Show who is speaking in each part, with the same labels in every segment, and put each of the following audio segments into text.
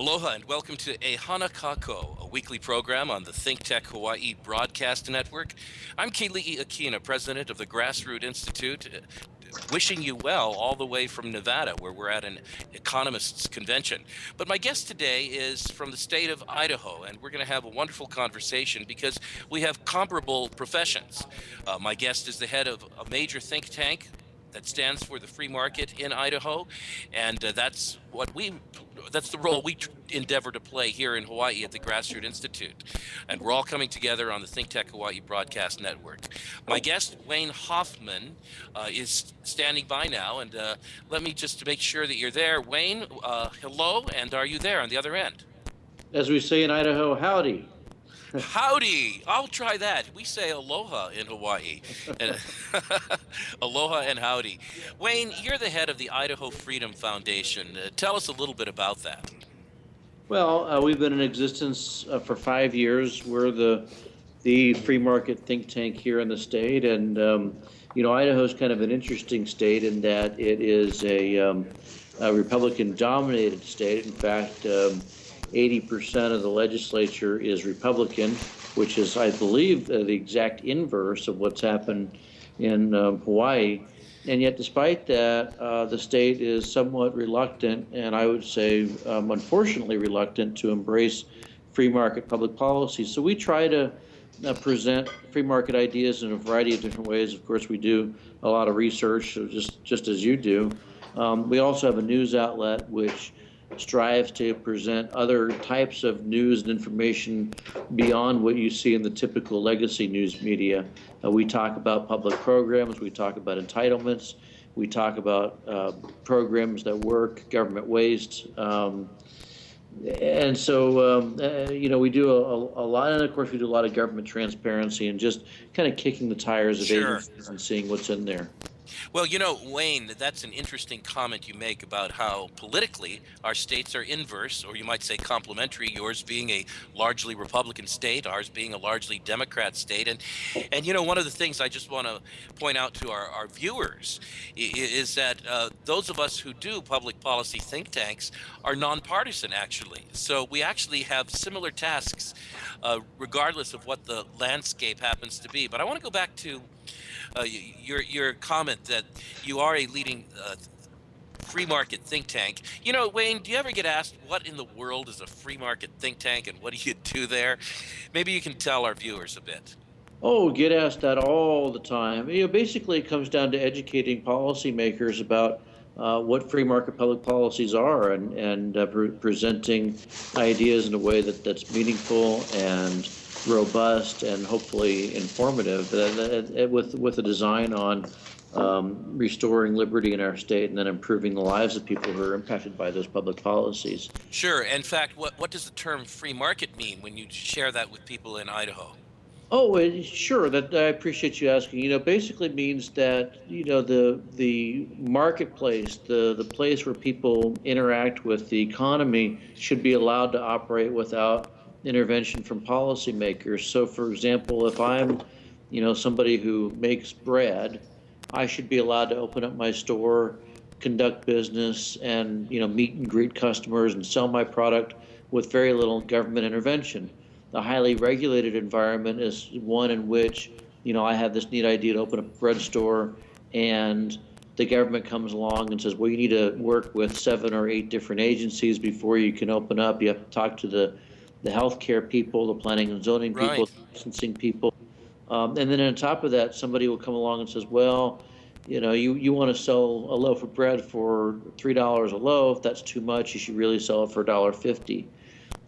Speaker 1: Aloha and welcome to Ehana Kako, a weekly program on the ThinkTech Hawaii Broadcast Network. I'm Keli'i Akina, president of the Grassroots Institute, wishing you well all the way from Nevada, where we're at an economists convention. But my guest today is from the state of Idaho, and we're going to have a wonderful conversation because we have comparable professions. My guest is the head of a major think tank that stands for the free market in Idaho, and that's the role we endeavor to play here in Hawaii at the Grassroots Institute. And we're all coming together on the ThinkTech Hawaii Broadcast Network. My guest, Wayne Hoffman, is standing by now, and let me just make sure that you're there. Wayne, hello, and are you there on the other end?
Speaker 2: As we say in Idaho, howdy.
Speaker 1: Howdy! I'll try that. We say aloha in Hawaii. Aloha and howdy. Wayne, you're the head of the Idaho Freedom Foundation. Tell us a little bit about that.
Speaker 2: Well, we've been in existence for 5 years. We're the free market think tank here in the state, and Idaho is kind of an interesting state in that it is a Republican-dominated state. In fact, 80% of the legislature is Republican, which is, I believe, the exact inverse of what's happened in Hawaii. And yet, despite that, the state is somewhat reluctant, and I would say, unfortunately, reluctant to embrace free market public policy. So we try to present free market ideas in a variety of different ways. Of course, we do a lot of research, so just as you do. We also have a news outlet which strives to present other types of news and information beyond what you see in the typical legacy news media. We talk about public programs, we talk about entitlements, we talk about programs that work, government waste, and so we do a lot, and of course we do a lot of government transparency and just kind of kicking the tires of agencies and seeing what's in there.
Speaker 1: Well, Wayne, that's an interesting comment you make about how politically our states are inverse, or you might say complementary, yours being a largely Republican state, ours being a largely Democrat state. And one of the things I just want to point out to our viewers is that those of us who do public policy think tanks are nonpartisan, actually. So we actually have similar tasks regardless of what the landscape happens to be. But I want to go back to your comment that you are a leading free market think tank. Wayne, do you ever get asked what in the world is a free market think tank and what do you do there? Maybe you can tell our viewers a bit.
Speaker 2: Oh, get asked that all the time. Basically it comes down to educating policymakers about what free market public policies are and presenting ideas in a way that's meaningful and robust and hopefully informative, with a design on restoring liberty in our state and then improving the lives of people who are impacted by those public policies.
Speaker 1: Sure. In fact, what does the term free market mean when you share that with people in Idaho?
Speaker 2: Oh, sure. That I appreciate you asking. Basically means that the marketplace, the place where people interact with the economy, should be allowed to operate without intervention from policymakers. So, for example, if I'm, somebody who makes bread, I should be allowed to open up my store, conduct business, and meet and greet customers and sell my product with very little government intervention. The highly regulated environment is one in which, I have this neat idea to open up a bread store, and the government comes along and says, well, you need to work with 7 or 8 different agencies before you can open up. You have to talk to the healthcare people, the planning and zoning people,
Speaker 1: right,
Speaker 2: the licensing people. And then on top of that, somebody will come along and says, well, you want to sell a loaf of bread for $3 a loaf. That's too much. You should really sell it for $1.50.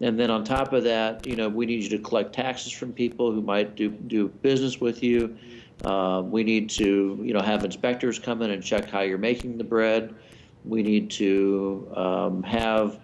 Speaker 2: And then on top of that, we need you to collect taxes from people who might do business with you. We need to, have inspectors come in and check how you're making the bread. We need to have,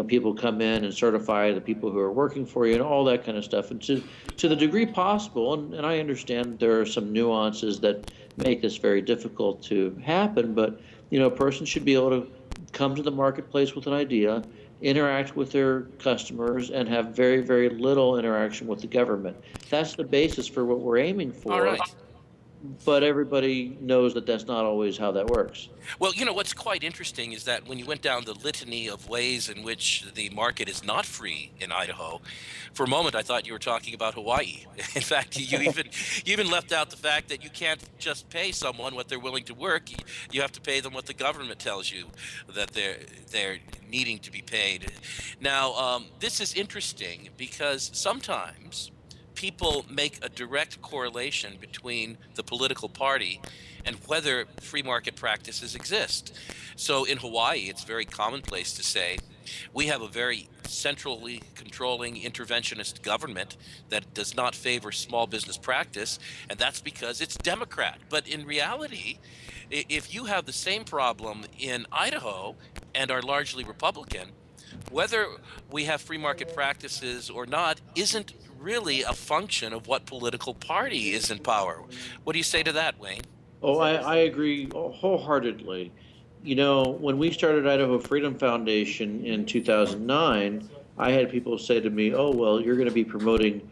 Speaker 2: people come in and certify the people who are working for you and all that kind of stuff. And to the degree possible, and I understand there are some nuances that make this very difficult to happen, but, a person should be able to come to the marketplace with an idea, interact with their customers, and have very, very little interaction with the government. That's the basis for what we're aiming for.
Speaker 1: All right.
Speaker 2: but everybody knows that that's not always how that works.
Speaker 1: Well, what's quite interesting is that when you went down the litany of ways in which the market is not free in Idaho, for a moment I thought you were talking about Hawaii. In fact, you even left out the fact that you can't just pay someone what they're willing to work. You have to pay them what the government tells you that they're needing to be paid. Now, this is interesting because sometimes people make a direct correlation between the political party and whether free market practices exist. So in Hawaii, it's very commonplace to say we have a very centrally controlling interventionist government that does not favor small business practice, and that's because it's Democrat. But in reality, if you have the same problem in Idaho and are largely Republican, whether we have free market practices or not isn't really a function of what political party is in power. What do you say to that, Wayne?
Speaker 2: Oh, I agree wholeheartedly. When we started Idaho Freedom Foundation in 2009, I had people say to me, "Oh, well, you're going to be promoting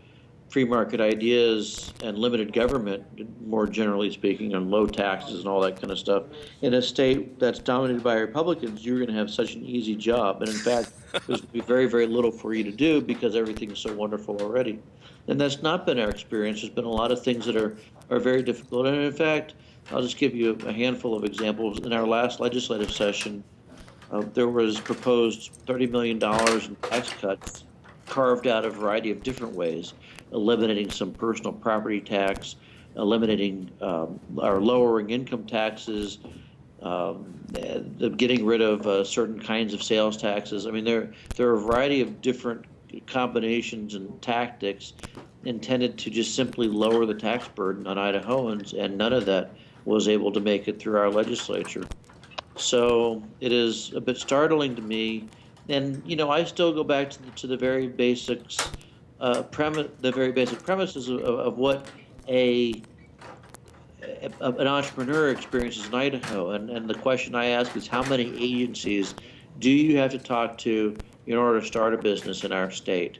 Speaker 2: free market ideas and limited government, more generally speaking, and low taxes and all that kind of stuff. In a state that's dominated by Republicans, you're going to have such an easy job. And in fact, there's going to be very, very little for you to do because everything's so wonderful already." And that's not been our experience. There's been a lot of things that are very difficult. And in fact, I'll just give you a handful of examples. In our last legislative session, there was proposed $30 million in tax cuts carved out a variety of different ways, eliminating some personal property tax, eliminating or lowering income taxes, getting rid of certain kinds of sales taxes. I mean, there are a variety of different combinations and tactics intended to just simply lower the tax burden on Idahoans, and none of that was able to make it through our legislature. So it is a bit startling to me, and I still go back to the very basics, the very basic premises of what an entrepreneur experiences in Idaho, and the question I ask is, how many agencies do you have to talk to in order to start a business in our state?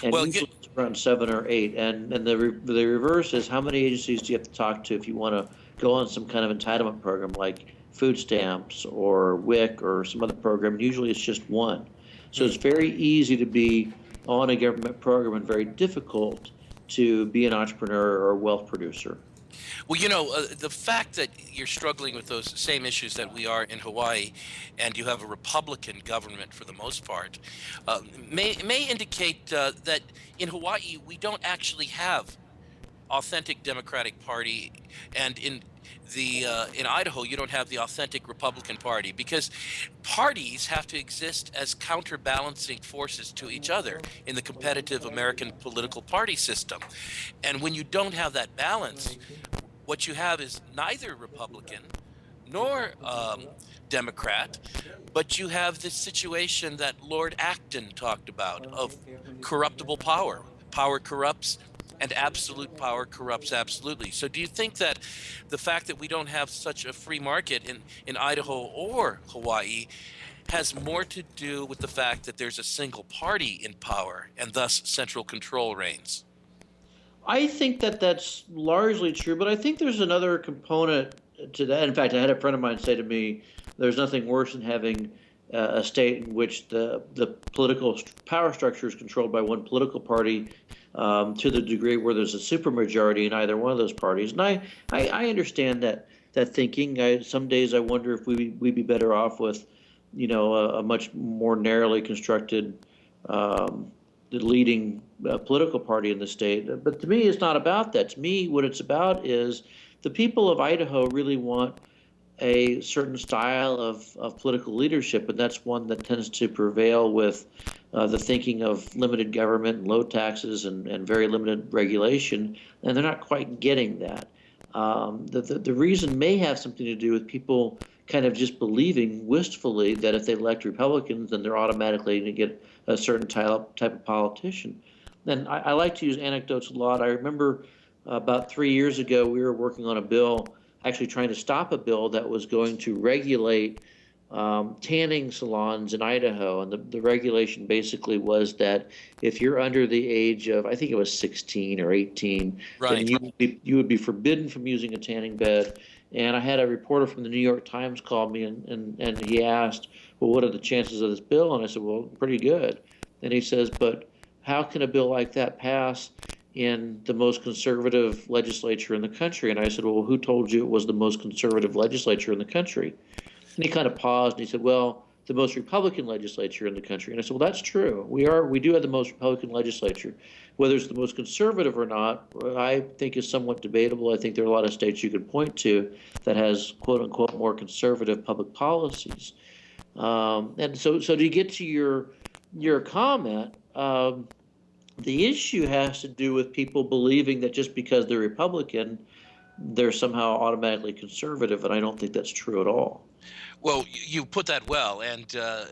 Speaker 2: And
Speaker 1: Well,
Speaker 2: usually it's around 7 or 8, and the reverse is, how many agencies do you have to talk to if you want to go on some kind of entitlement program like food stamps or WIC or some other program? And usually it's just one. So it's very easy to be on a government program and very difficult to be an entrepreneur or a wealth producer.
Speaker 1: Well, the fact that you're struggling with those same issues that we are in Hawaii, and you have a Republican government for the most part, may indicate that in Hawaii we don't actually have authentic Democratic Party, and in Idaho you don't have the authentic Republican Party, because parties have to exist as counterbalancing forces to each other in the competitive American political party system. And when you don't have that balance, what you have is neither Republican nor Democrat, but you have this situation that Lord Acton talked about of corruptible power. Power corrupts, and absolute power corrupts absolutely. So do you think that the fact that we don't have such a free market in Idaho or Hawaii has more to do with the fact that there's a single party in power and thus central control reigns?
Speaker 2: I think that that's largely true, but I think there's another component to that. In fact, I had a friend of mine say to me, there's nothing worse than having a state in which the political power structure is controlled by one political party to the degree where there's a supermajority in either one of those parties. And I understand that thinking. Some days I wonder if we'd be better off with, a much more narrowly constructed the leading political party in the state. But to me, it's not about that. To me, what it's about is the people of Idaho really want a certain style of political leadership, and that's one that tends to prevail with the thinking of limited government and low taxes and very limited regulation, and they're not quite getting that. The reason may have something to do with people kind of just believing wistfully that if they elect Republicans, then they're automatically going to get a certain type of politician. And I like to use anecdotes a lot. I remember about 3 years ago, we were working on a bill, actually trying to stop a bill that was going to regulate tanning salons in Idaho, and the regulation basically was that if you're under the age of, I think it was 16 or 18, then
Speaker 1: Right.
Speaker 2: you would be forbidden from using a tanning bed. And I had a reporter from the New York Times call me, and he asked, well, what are the chances of this bill? And I said, well, pretty good. And he says, but how can a bill like that pass in the most conservative legislature in the country? And I said, well, who told you it was the most conservative legislature in the country? And he kind of paused and he said, well, the most Republican legislature in the country. And I said, well, that's true. We do have the most Republican legislature. Whether it's the most conservative or not, I think is somewhat debatable. I think there are a lot of states you could point to that has quote unquote more conservative public policies. And so to get to your comment, the issue has to do with people believing that just because they're Republican, they're somehow automatically conservative, and I don't think that's true at all.
Speaker 1: Well, you put that well, and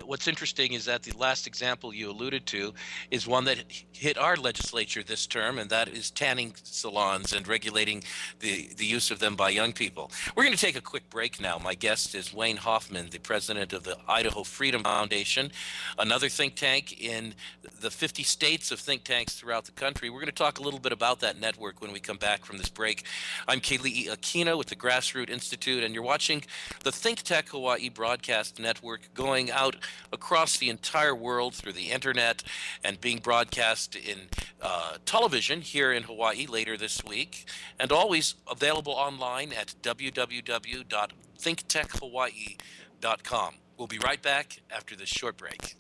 Speaker 1: what's interesting is that the last example you alluded to is one that hit our legislature this term, and that is tanning salons and regulating the use of them by young people. We're going to take a quick break now. My guest is Wayne Hoffman, the president of the Idaho Freedom Foundation, another think tank in the 50 states of think tanks throughout the country. We're going to talk a little bit about that network when we come back from this break. I'm Keli'i Akina with the Grassroots Institute, and you're watching the ThinkTech Hawaii broadcast network, going out across the entire world through the internet and being broadcast in television here in Hawaii later this week, and always available online at www.thinktechhawaii.com. We'll be right back after this short break.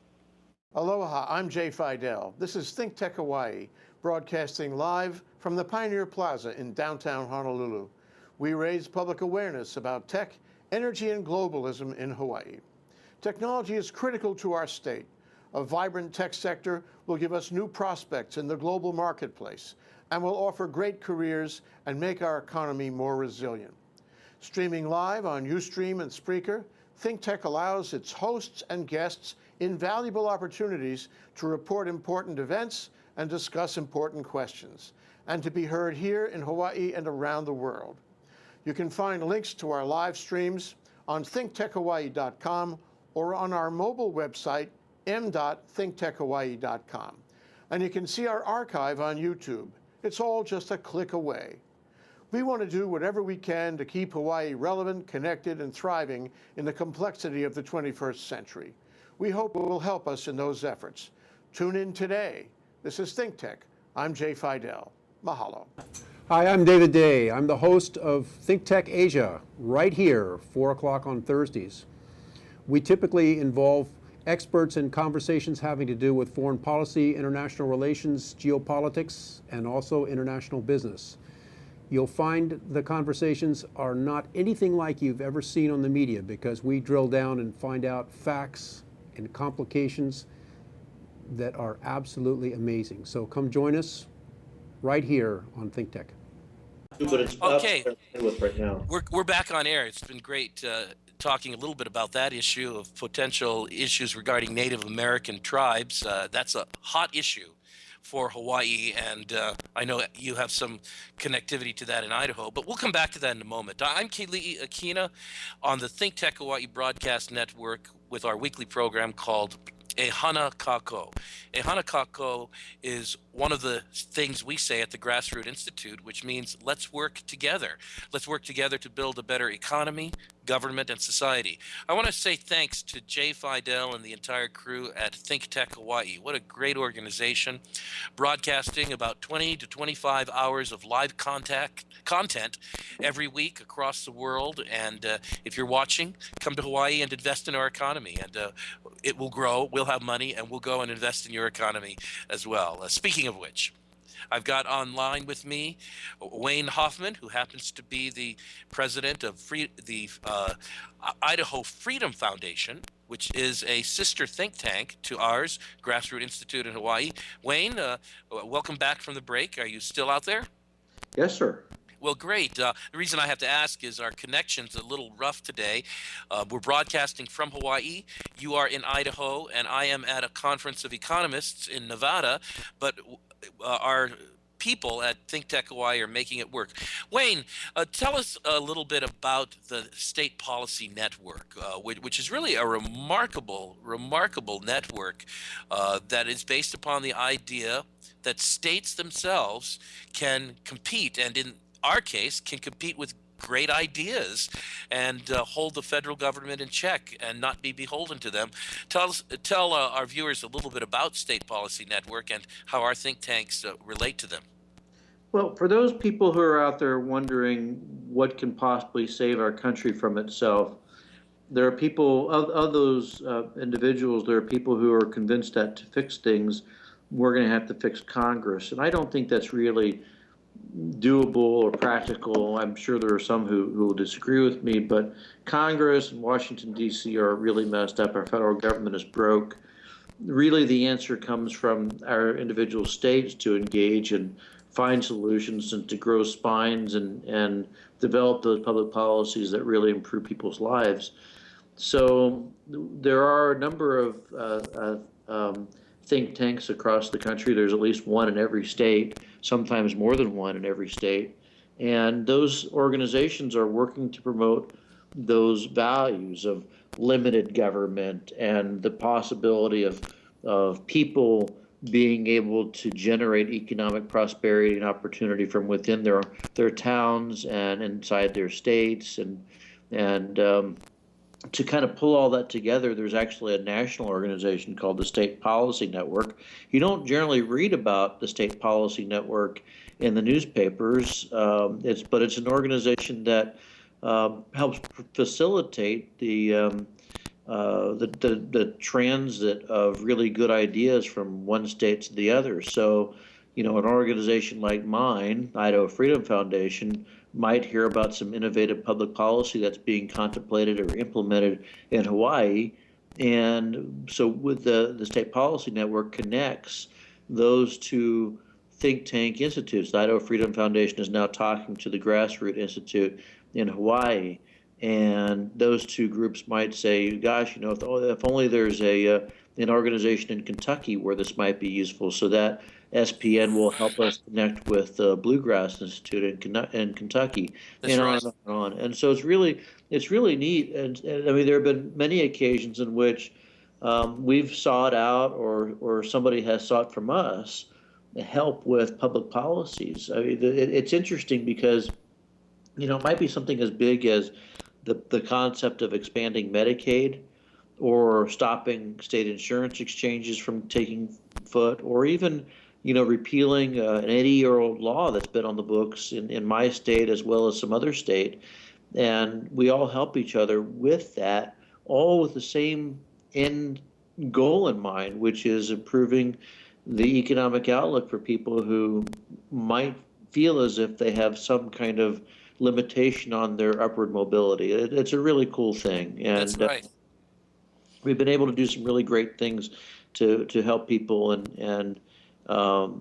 Speaker 3: Aloha, I'm Jay Fidel. This is ThinkTech Hawaii, broadcasting live from the Pioneer Plaza in downtown Honolulu. We raise public awareness about tech, energy, and globalism in Hawaii. Technology is critical to our state. A vibrant tech sector will give us new prospects in the global marketplace and will offer great careers and make our economy more resilient. Streaming live on Ustream and Spreaker, ThinkTech allows its hosts and guests invaluable opportunities to report important events and discuss important questions, and to be heard here in Hawaii and around the world. You can find links to our live streams on thinktechhawaii.com or on our mobile website, m.thinktechhawaii.com. And you can see our archive on YouTube. It's all just a click away. We want to do whatever we can to keep Hawaii relevant, connected, and thriving in the complexity of the 21st century. We hope it will help us in those efforts. Tune in today. This is ThinkTech. I'm Jay Fidel. Mahalo.
Speaker 4: Hi, I'm David Day. I'm the host of ThinkTech Asia, right here, 4 o'clock on Thursdays. We typically involve experts in conversations having to do with foreign policy, international relations, geopolitics, and also international business. You'll find the conversations are not anything like you've ever seen on the media, because we drill down and find out facts and complications that are absolutely amazing. So come join us right here on ThinkTech.
Speaker 2: But it's
Speaker 1: Okay,
Speaker 2: right now.
Speaker 1: we're back on air. It's been great talking a little bit about that issue of potential issues regarding Native American tribes. That's a hot issue for Hawaii, and I know you have some connectivity to that in Idaho, but we'll come back to that in a moment. I'm Keli'i Akina on the ThinkTech Hawaii broadcast network with our weekly program called E Hana Kako. E Hana Kako is one of the things we say at the Grassroots Institute, which means let's work together. Let's work together to build a better economy, government, and society. I want to say thanks to Jay Fidel and the entire crew at ThinkTech Hawaii. What a great organization, broadcasting about 20 to 25 hours of live content every week across the world. And if you're watching, come to Hawaii and invest in our economy, and it will grow. We'll have money, and we'll go and invest in your economy as well. Speaking of which, I've got online with me Wayne Hoffman, who happens to be the president of the Idaho Freedom Foundation, which is a sister think tank to ours, Grassroots Institute in Hawaii. Wayne, welcome back from the break. Are you still out there?
Speaker 2: Yes, sir.
Speaker 1: Well, great. The reason I have to ask is our connection's a little rough today. We're broadcasting from Hawaii. You are in Idaho, and I am at a conference of economists in Nevada. But our people at ThinkTech Hawaii are making it work. Wayne, tell us a little bit about the State Policy Network, which is really a remarkable network that is based upon the idea that states themselves can compete, and in our case, can compete with great ideas and hold the federal government in check and not be beholden to them. Tell our viewers a little bit about State Policy Network and how our think tanks relate to them.
Speaker 2: Well, for those people who are out there wondering what can possibly save our country from itself, there are people, of those individuals, there are people who are convinced that to fix things, we're going to have to fix Congress. And I don't think that's really doable or practical. I'm sure there are some who will disagree with me, but Congress and Washington, D.C. are really messed up. Our federal government is broke. Really, the answer comes from our individual states to engage and find solutions and to grow spines and develop those public policies that really improve people's lives. So there are a number of think tanks across the country. There's at least one in every state, sometimes more than one in every state. And those organizations are working to promote those values of limited government and the possibility of people being able to generate economic prosperity and opportunity from within their towns and inside their states, and to kind of pull all that together, there's actually a national organization called the State Policy Network. You don't generally read about the State Policy Network in the newspapers, but it's an organization that helps facilitate the transit of really good ideas from one state to the other. So, an organization like mine, Idaho Freedom Foundation, might hear about some innovative public policy that's being contemplated or implemented in Hawaii. And so with the State Policy Network connects those two think tank institutes. The Idaho Freedom Foundation is now talking to the Grassroots Institute in Hawaii. And those two groups might say, gosh, if only there's an organization in Kentucky where this might be useful, so that SPN will help us connect with the Bluegrass Institute in Kentucky,
Speaker 1: That's right.
Speaker 2: on and on. And so it's really neat. And I mean, there have been many occasions in which we've sought out or somebody has sought from us help with public policies. I mean, it's interesting because, it might be something as big as the concept of expanding Medicaid or stopping state insurance exchanges from taking foot, or even repealing an 80-year-old law that's been on the books in my state as well as some other state. And we all help each other with that, all with the same end goal in mind, which is improving the economic outlook for people who might feel as if they have some kind of limitation on their upward mobility. It's a really cool thing. And
Speaker 1: That's right.
Speaker 2: We've been able to do some really great things to help people and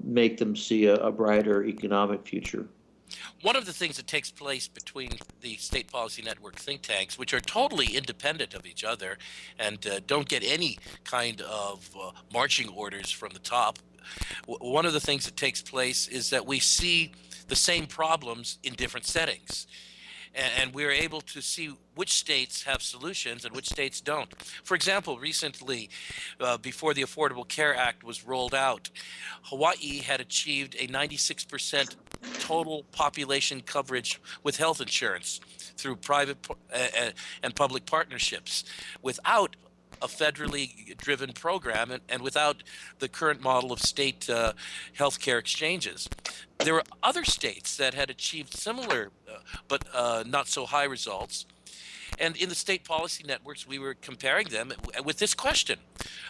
Speaker 2: make them see a brighter economic future.
Speaker 1: One of the things that takes place between the State Policy Network think tanks, which are totally independent of each other and don't get any kind of marching orders from the top, one of the things that takes place is that we see the same problems in different settings. And we're able to see which states have solutions and which states don't. For example, recently, before the Affordable Care Act was rolled out, Hawaii had achieved a 96% total population coverage with health insurance through private and public partnerships without a federally driven program and without the current model of state healthcare exchanges. There were other states that had achieved similar but not so high results. And in the state policy networks, we were comparing them with this question: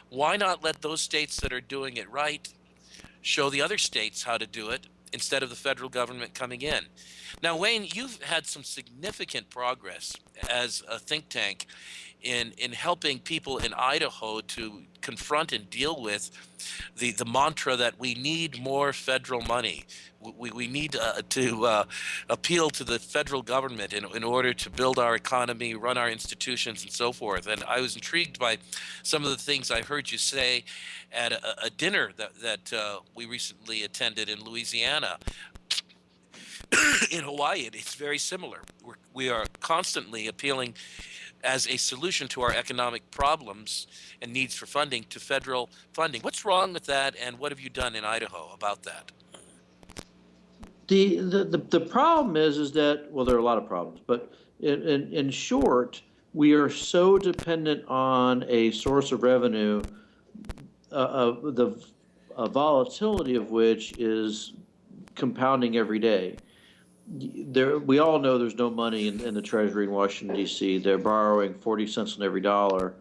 Speaker 1: why not let those states that are doing it right show the other states how to do it instead of the federal government coming in? Now, Wayne, you've had some significant progress as a think tank in helping people in Idaho to confront and deal with the mantra that we need more federal money. We need to appeal to the federal government in order to build our economy, run our institutions, and so forth. And I was intrigued by some of the things I heard you say at a dinner that we recently attended in Louisiana. In Hawaii, it's very similar. We are constantly appealing as a solution to our economic problems and needs for funding to federal funding. What's wrong with that, and what have you done in Idaho about that?
Speaker 2: The problem is that, well, there are a lot of problems, but in short, we are so dependent on a source of revenue, the volatility of which is compounding every day. We all know there's no money in the Treasury in Washington, D.C. They're borrowing 40 cents on every dollar.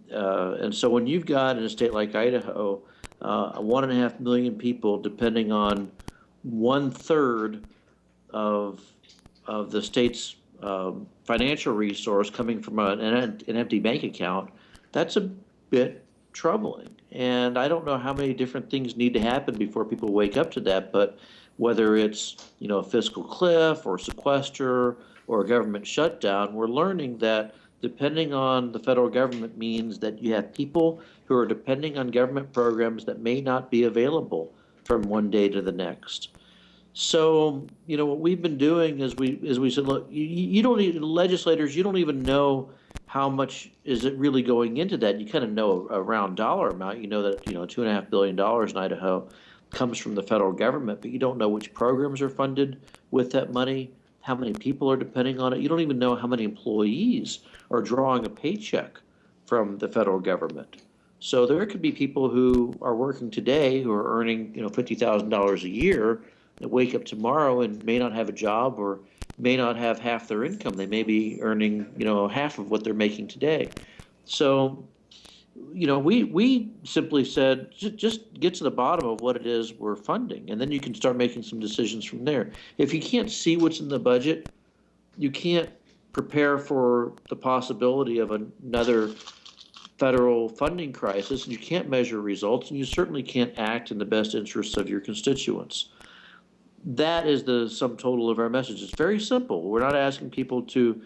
Speaker 2: And so when you've got in a state like Idaho, 1.5 million people depending on 1/3 of the state's financial resource coming from an empty bank account, that's a bit troubling. And I don't know how many different things need to happen before people wake up to that, but whether it's, a fiscal cliff or sequester or a government shutdown, we're learning that depending on the federal government means that you have people who are depending on government programs that may not be available from one day to the next. So, what we've been doing is we said, look, you don't need legislators, you don't even know how much is it really going into that. You kind of know a round dollar amount. You know that, $2.5 billion in Idaho comes from the federal government, but you don't know which programs are funded with that money, how many people are depending on it. You don't even know how many employees are drawing a paycheck from the federal government. So there could be people who are working today who are earning, $50,000 a year that wake up tomorrow and may not have a job or may not have half their income. They may be earning, half of what they're making today. So, we simply said, just get to the bottom of what it is we're funding, and then you can start making some decisions from there. If you can't see what's in the budget, you can't prepare for the possibility of another federal funding crisis, and you can't measure results, and you certainly can't act in the best interests of your constituents. That is the sum total of our message. It's very simple. We're not asking people to,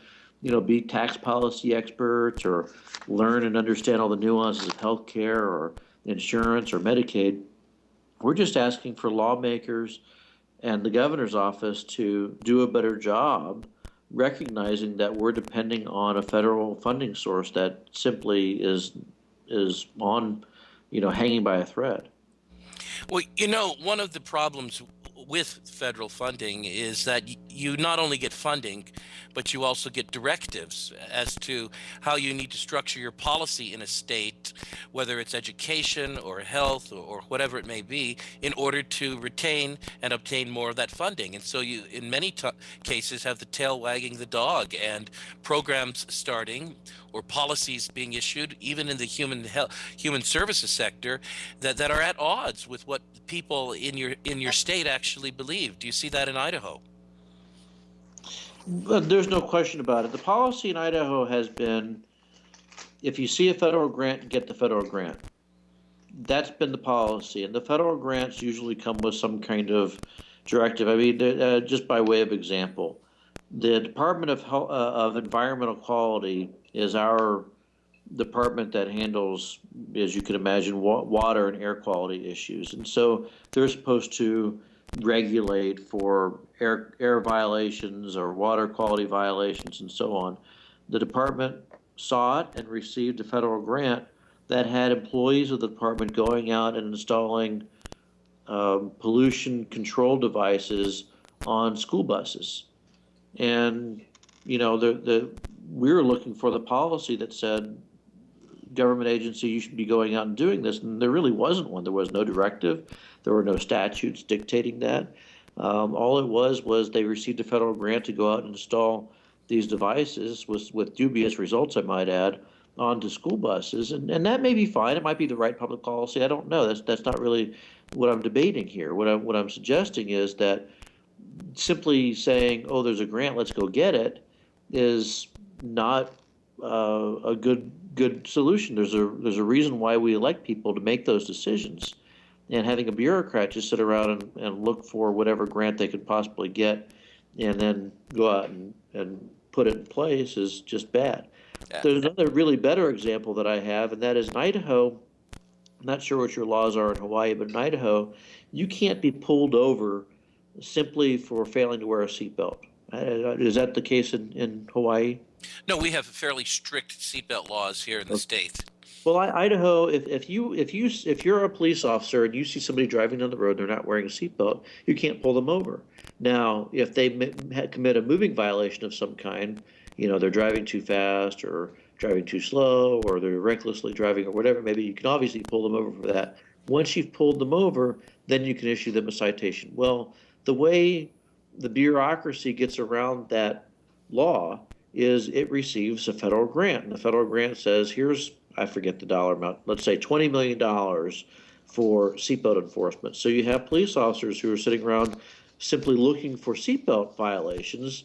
Speaker 2: be tax policy experts or learn and understand all the nuances of healthcare or insurance or Medicaid. We're just asking for lawmakers and the governor's office to do a better job recognizing that we're depending on a federal funding source that simply is on, hanging by a thread.
Speaker 1: Well, one of the problems with federal funding is that you not only get funding, but you also get directives as to how you need to structure your policy in a state, whether it's education or health or whatever it may be, in order to retain and obtain more of that funding. And so you, in many cases, have the tail wagging the dog and programs starting or policies being issued, even in the human services sector, that are at odds with what people in your state actually believe. Do you see that in Idaho?
Speaker 2: There's no question about it. The policy in Idaho has been, if you see a federal grant, get the federal grant. That's been the policy, and the federal grants usually come with some kind of directive. I mean, just by way of example, the Department of Environmental Quality is our department that handles, as you can imagine, water and air quality issues. And so they're supposed to regulate for air violations or water quality violations and so on. The department saw it and received a federal grant that had employees of the department going out and installing pollution control devices on school buses. And, we were looking for the policy that said, government agency, you should be going out and doing this, and there really wasn't one. There was no directive. There were no statutes dictating that. All it was they received a federal grant to go out and install these devices with dubious results, I might add, onto school buses, and that may be fine. It might be the right public policy. I don't know. That's not really what I'm debating here. What I'm suggesting is that simply saying, "Oh, there's a grant, let's go get it," is not a good solution. There's a reason why we elect people to make those decisions, and having a bureaucrat just sit around and look for whatever grant they could possibly get, and then go out and put it in place is just bad.
Speaker 1: Yeah.
Speaker 2: There's another really better example that I have, and that is in Idaho. I'm not sure what your laws are in Hawaii, but in Idaho, you can't be pulled over simply for failing to wear a seatbelt. Is that the case in Hawaii?
Speaker 1: No, we have fairly strict seatbelt laws here in the state.
Speaker 2: Well, Idaho, if you're a police officer and you see somebody driving down the road, they're not wearing a seatbelt, you can't pull them over. Now, if they commit a moving violation of some kind, they're driving too fast or driving too slow, or they're recklessly driving or whatever, maybe you can obviously pull them over for that. Once you've pulled them over, then you can issue them a citation. Well, the way the bureaucracy gets around that law is it receives a federal grant. And the federal grant says, here's, I forget the dollar amount, let's say $20 million for seatbelt enforcement. So you have police officers who are sitting around simply looking for seatbelt violations,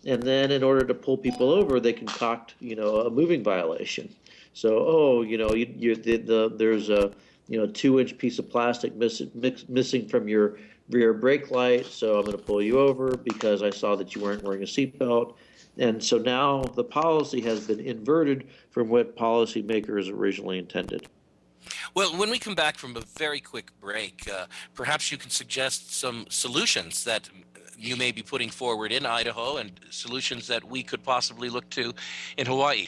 Speaker 2: and then in order to pull people over, they concoct, a moving violation. So, there's a 2-inch piece of plastic missing from your rear brake light, so I'm going to pull you over because I saw that you weren't wearing a seatbelt. And so now the policy has been inverted from what policymakers originally intended.
Speaker 1: Well, when we come back from a very quick break, perhaps you can suggest some solutions that you may be putting forward in Idaho and solutions that we could possibly look to in Hawaii.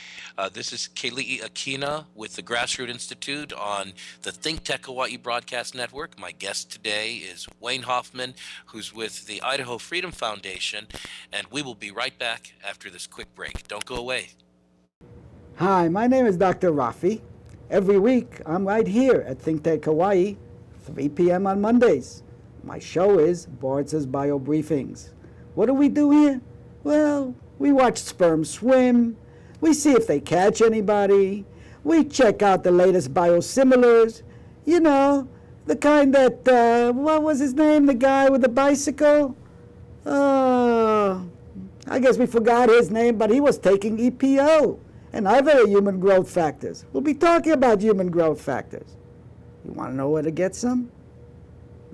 Speaker 1: This is Keli'i Akina with the Grassroots Institute on the ThinkTech Hawaii Broadcast Network. My guest today is Wayne Hoffman, who's with the Idaho Freedom Foundation, and we will be right back after this quick break. Don't go away.
Speaker 5: Hi, my name is Dr. Rafi. Every week, I'm right here at ThinkTech Hawaii, 3 p.m. on Mondays. My show is Boards' Bio Briefings. What do we do here? Well, we watch sperm swim. We see if they catch anybody. We check out the latest biosimilars. The kind that, what was his name? The guy with the bicycle? I guess we forgot his name, but he was taking EPO and other human growth factors. We'll be talking about human growth factors. You want to know where to get some?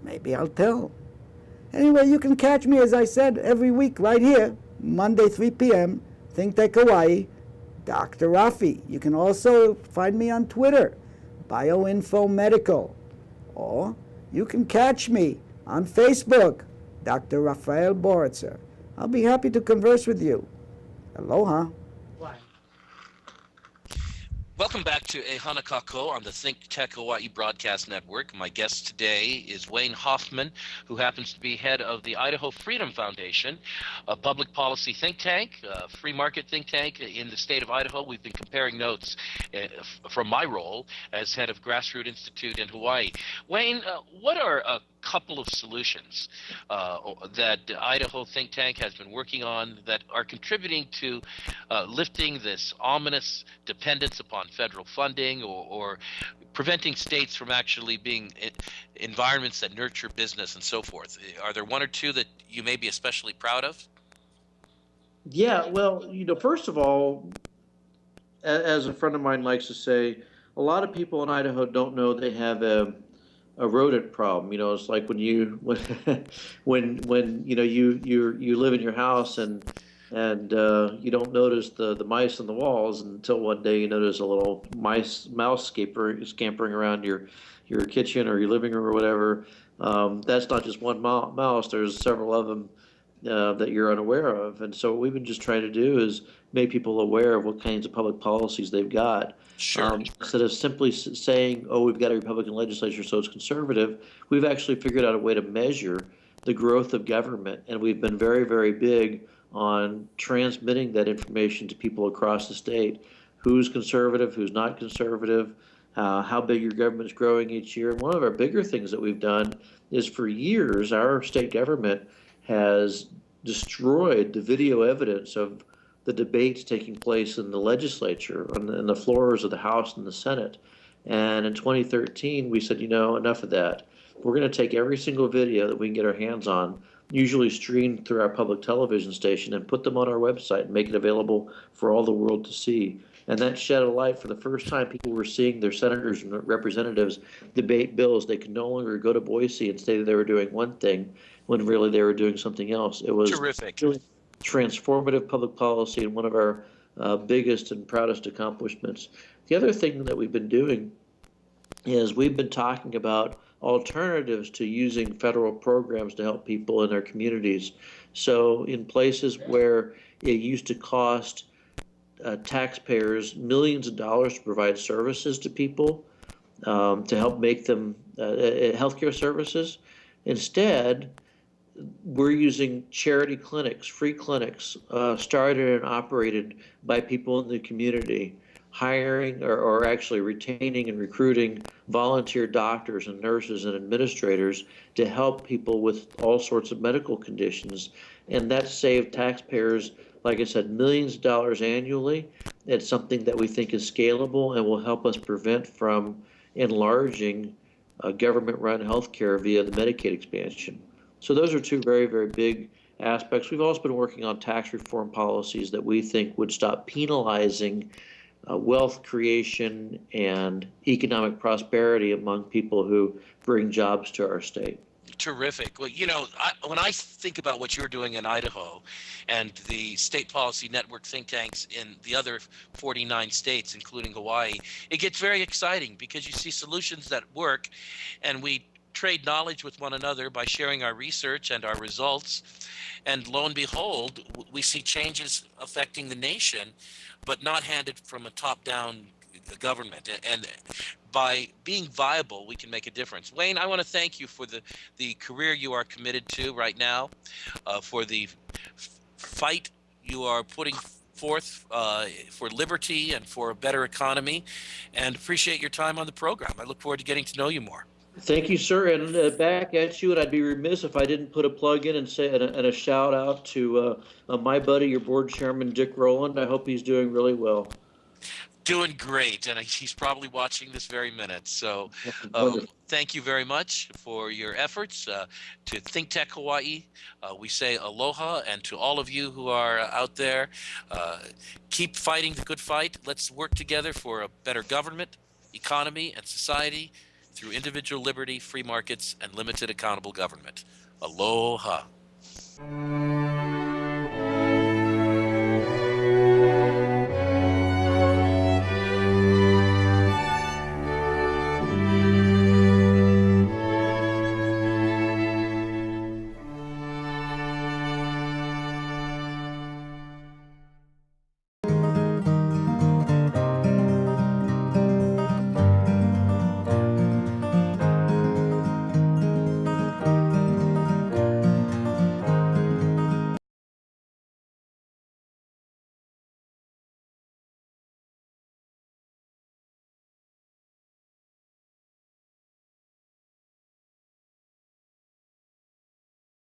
Speaker 5: Maybe I'll tell. Anyway, you can catch me, as I said, every week right here, Monday, 3 p.m., ThinkTech Hawaii, Dr. Rafi. You can also find me on Twitter, BioInfoMedical. Or you can catch me on Facebook, Dr. Rafael Boritzer. I'll be happy to converse with you. Aloha.
Speaker 1: Welcome back to E Hana Kako on the ThinkTech Hawaii Broadcast Network. My guest today is Wayne Hoffman, who happens to be head of the Idaho Freedom Foundation, a public policy think tank, a free market think tank in the state of Idaho. We've been comparing notes from my role as head of Grassroots Institute in Hawaii. Wayne, what are a couple of solutions that Idaho think tank has been working on that are contributing to lifting this ominous dependence upon federal funding or preventing states from actually being environments that nurture business and so forth? Are there one or two that you may be especially proud of?
Speaker 2: Yeah, well, first of all, as a friend of mine likes to say, a lot of people in Idaho don't know they have a rodent problem. It's like when you live in your house and you don't notice the mice on the walls until one day you notice a little mouse scampering around your kitchen or your living room or whatever. That's not just one mouse. There's several of them that you're unaware of. And so what we've been just trying to do is make people aware of what kinds of public policies they've got.
Speaker 1: Sure.
Speaker 2: Instead of simply saying, oh, we've got a Republican legislature, so it's conservative, we've actually figured out a way to measure the growth of government. And we've been very, very big on transmitting that information to people across the state. Who's conservative, who's not conservative, how big your government is growing each year. And one of our bigger things that we've done is for years, our state government has destroyed the video evidence of the debates taking place in the legislature, on the floors of the House and the Senate. And in 2013, we said, enough of that. We're going to take every single video that we can get our hands on, usually streamed through our public television station, and put them on our website and make it available for all the world to see. And that shed a light. For the first time, people were seeing their senators and representatives debate bills. They could no longer go to Boise and say that they were doing one thing when really they were doing something else. It was
Speaker 1: Terrific.
Speaker 2: really transformative public policy and one of our biggest and proudest accomplishments. The other thing that we've been doing is we've been talking about alternatives to using federal programs to help people in their communities. So in places where it used to cost taxpayers millions of dollars to provide services to people, to help make them healthcare services, instead we're using charity clinics, free clinics, started and operated by people in the community, hiring or actually retaining and recruiting volunteer doctors and nurses and administrators to help people with all sorts of medical conditions. And that saved taxpayers, like I said, millions of dollars annually. It's something that we think is scalable and will help us prevent from enlarging government-run healthcare via the Medicaid expansion. So those are two very, very big aspects. We've also been working on tax reform policies that we think would stop penalizing wealth creation and economic prosperity among people who bring jobs to our state.
Speaker 1: Terrific. Well, you know, when I think about what you're doing in Idaho and the state policy network think tanks in the other 49 states, including Hawaii, it gets very exciting because you see solutions that work, and we trade knowledge with one another by sharing our research and our results. And lo and behold, we see changes affecting the nation, but not handed from a top-down government. And by being viable, we can make a difference. Wayne, I want to thank you for the career you are committed to right now, for the fight you are putting forth for liberty and for a better economy, and appreciate your time on the program. I look forward to getting to know you more.
Speaker 2: Thank you, sir. And back at you, and I'd be remiss if I didn't put a plug in and say and a shout out to my buddy, your board chairman, Dick Rowland. I hope he's doing really well.
Speaker 1: Doing great, and he's probably watching this very minute. So thank you very much for your efforts. To ThinkTech Hawaii, we say aloha, and to all of you who are out there, keep fighting the good fight. Let's work together for a better government, economy, and society through individual liberty, free markets, and limited accountable government. Aloha.